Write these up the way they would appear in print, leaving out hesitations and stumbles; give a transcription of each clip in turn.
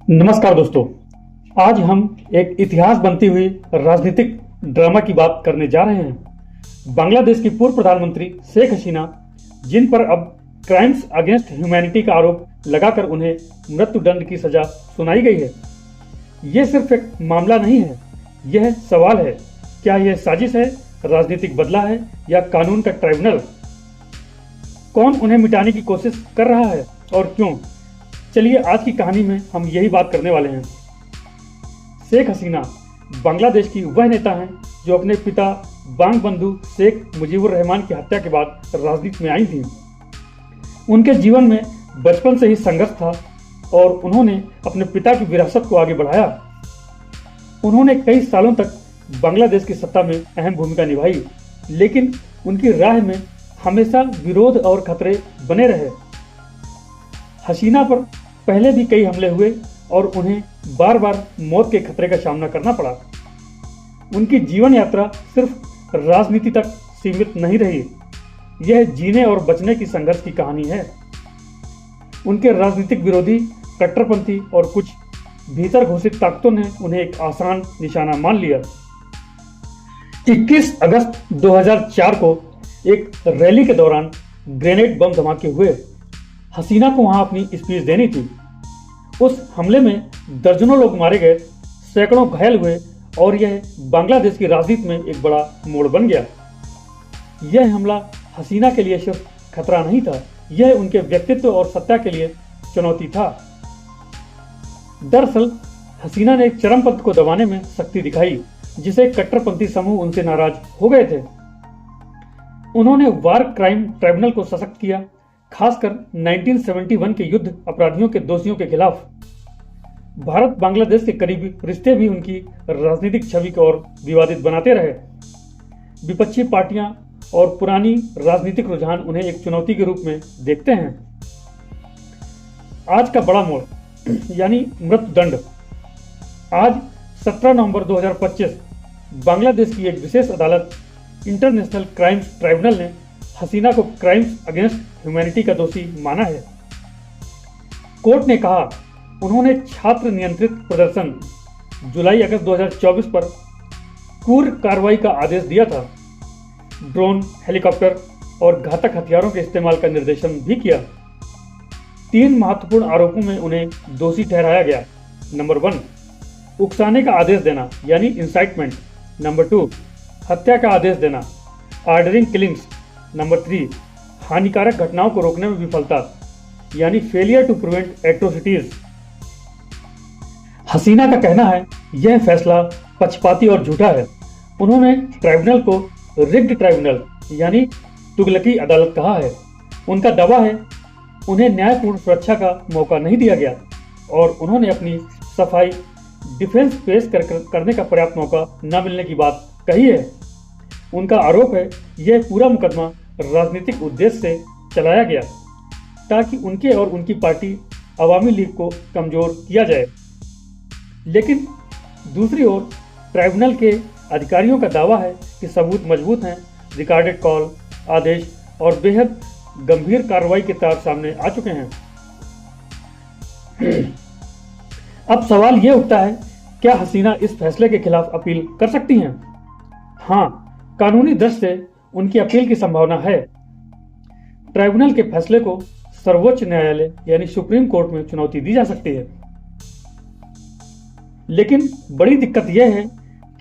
नमस्कार दोस्तों। आज हम एक इतिहास बनती हुई राजनीतिक ड्रामा की बात करने जा रहे हैं। बांग्लादेश की पूर्व प्रधानमंत्री शेख हसीना, जिन पर अब क्राइम्स अगेंस्ट ह्यूमैनिटी का आरोप लगाकर उन्हें मृत्युदंड की सजा सुनाई गई है। यह सिर्फ एक मामला नहीं है, यह सवाल है, क्या यह साजिश है, राजनीतिक बदला है या कानून का ट्राइब्यूनल? कौन उन्हें मिटाने की कोशिश कर रहा है और क्यों? चलिए आज की कहानी में हम यही बात करने वाले हैं। शेख हसीना बांग्लादेश की वह नेता हैं जो अपने पिता बांग बंधु शेख मुजीबुर रहमान की हत्या के बाद राजनीति में आई थी। उनके जीवन में बचपन से ही संघर्ष था और उन्होंने अपने पिता की विरासत को आगे बढ़ाया। उन्होंने कई सालों तक बांग्लादेश की सत्ता में अहम भूमिका निभाई, लेकिन उनकी राह में हमेशा विरोध और खतरे बने रहे। हसीना पर पहले भी कई हमले हुए और उन्हें बार बार मौत के खतरे का सामना करना पड़ा। उनकी जीवन यात्रा सिर्फ राजनीति तक सीमित नहीं रही, यह जीने और बचने की संघर्ष की कहानी है। उनके राजनीतिक विरोधी, कट्टरपंथी और कुछ भीतर घोषित ताकतों ने उन्हें एक आसान निशाना मान लिया। 21 अगस्त 2004 को एक रैली के दौरान ग्रेनेड बम धमाके हुए। हसीना को वहां अपनी स्पीच देनी थी। उस हमले में दर्जनों लोग मारे गए, सैकड़ों घायल हुए और यह बांग्लादेश की राजनीति में एक बड़ा मोड़ बन गया। यह हमला हसीना के लिए सिर्फ खतरा नहीं था, यह उनके व्यक्तित्व और सत्ता के लिए चुनौती था। दरअसल हसीना ने एक चरमपंथ को दबाने में शक्ति दिखाई, जिसे कट्टरपंथी समूह उनसे नाराज हो गए थे। उन्होंने वार क्राइम ट्राइब्यूनल को सशक्त किया, खासकर 1971 के युद्ध अपराधियों के दोषियों के खिलाफ। भारत बांग्लादेश के करीबी रिश्ते भी उनकी राजनीतिक छवि को और विवादित बनाते रहे। विपक्षी पार्टियां और पुरानी राजनीतिक रुझान उन्हें एक चुनौती के रूप में देखते हैं। आज का बड़ा मोड़ यानी मृत्युदंड। आज 17 नवंबर 2025 बांग्लादेश की एक विशेष अदालत इंटरनेशनल क्राइम्स ट्राइब्यूनल ने हसीना को क्राइम्स अगेंस्ट ह्यूमैनिटी का दोषी माना है। कोर्ट ने कहा उन्होंने छात्र नियंत्रित प्रदर्शन जुलाई-अगस्त 2024 पर क्रूर कार्रवाई का आदेश दिया था। ड्रोन, हेलीकॉप्टर और घातक हथियारों के इस्तेमाल का निर्देशन भी किया। 3 महत्वपूर्ण आरोपों में उन्हें दोषी ठहराया गया। नंबर 1, उकसाने का आदेश देना यानी इंसाइटमेंट। नंबर 2, हत्या का आदेश देना, ऑर्डरिंग किलिंग्स। नंबर 3, हानिकारक घटनाओं को रोकने में विफलता यानी फेलियर टू प्रिवेंट एट्रोसिटीज। हसीना का कहना है यह फैसला पक्षपाती और झूठा है। उन्होंने ट्राइब्यूनल को रिग्ड ट्राइब्यूनल यानी तुगलकी अदालत कहा है। उनका दावा है उन्हें न्यायपूर्ण सुरक्षा का मौका नहीं दिया गया और उन्होंने अपनी सफाई डिफेंस पेश करने का पर्याप्त मौका न मिलने की बात कही है। उनका आरोप है यह पूरा मुकदमा राजनीतिक उद्देश्य से चलाया गया ताकि उनके और उनकी पार्टी अवामी लीग को कमजोर किया जाए। लेकिन दूसरी ओर ट्राइब्यूनल के अधिकारियों का दावा है कि सबूत मजबूत हैं, रिकॉर्डेड कॉल, आदेश और बेहद गंभीर कार्रवाई के तार सामने आ चुके हैं। अब सवाल यह उठता है, क्या हसीना इस फैसले के खिलाफ अपील कर सकती हैं? हाँ, कानूनी दृष्टि से उनकी अपील की संभावना है। ट्राइब्यूनल के फैसले को सर्वोच्च न्यायालय यानी सुप्रीम कोर्ट में चुनौती दी जा सकती है। लेकिन बड़ी दिक्कत यह है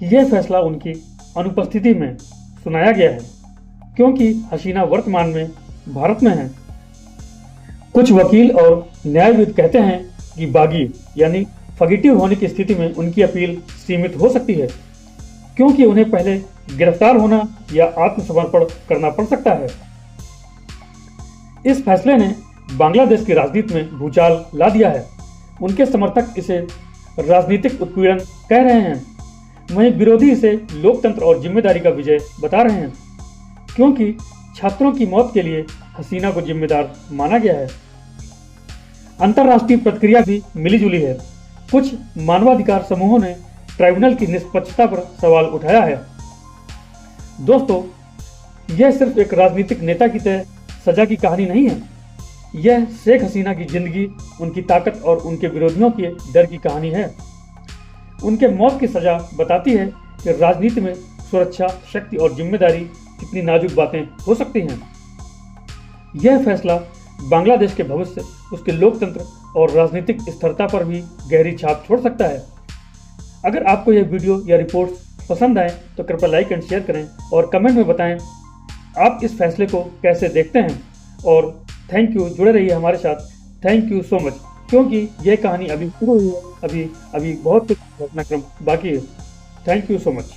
कि यह फैसला उनकी अनुपस्थिति में सुनाया गया है, क्योंकि हसीना वर्तमान में भारत में है। कुछ वकील और न्यायविद कहते हैं कि बागी यानी फगिटिव होने की स्थिति में उनकी अपील सीमित हो सकती है, क्योंकि उन्हें पहले गिरफ्तार होना या आत्मसमर्पण करना पड़ सकता है। इस फैसले ने बांग्लादेश की राजनीति में भूचाल ला दिया है। उनके समर्थक इसे राजनीतिक उत्पीड़न कह रहे हैं, वहीं विरोधी इसे लोकतंत्र और जिम्मेदारी का विजय बता रहे हैं, क्योंकि छात्रों की मौत के लिए हसीना को जिम्मेदार माना गया है। अंतर्राष्ट्रीय प्रतिक्रिया भी मिलीजुली है। कुछ मानवाधिकार समूहों ने ट्राइब्यूनल की निष्पक्षता पर सवाल उठाया है। दोस्तों, यह सिर्फ एक राजनीतिक नेता की तरह सजा की कहानी नहीं है, यह शेख हसीना की जिंदगी, उनकी ताकत और उनके विरोधियों के डर की कहानी है। उनके मौत की सजा बताती है कि राजनीति में सुरक्षा, शक्ति और जिम्मेदारी कितनी नाजुक बातें हो सकती हैं। यह फैसला बांग्लादेश के भविष्य, उसके लोकतंत्र और राजनीतिक स्थिरता पर भी गहरी छाप छोड़ सकता है। अगर आपको यह वीडियो या रिपोर्ट्स पसंद आए तो कृपया लाइक एंड शेयर करें और कमेंट में बताएं आप इस फैसले को कैसे देखते हैं। और थैंक यू, जुड़े रहिए हमारे साथ। थैंक यू सो मच, क्योंकि यह कहानी अभी शुरू हुई है, अभी बहुत कुछ घटनाक्रम बाकी है। Thank you so much.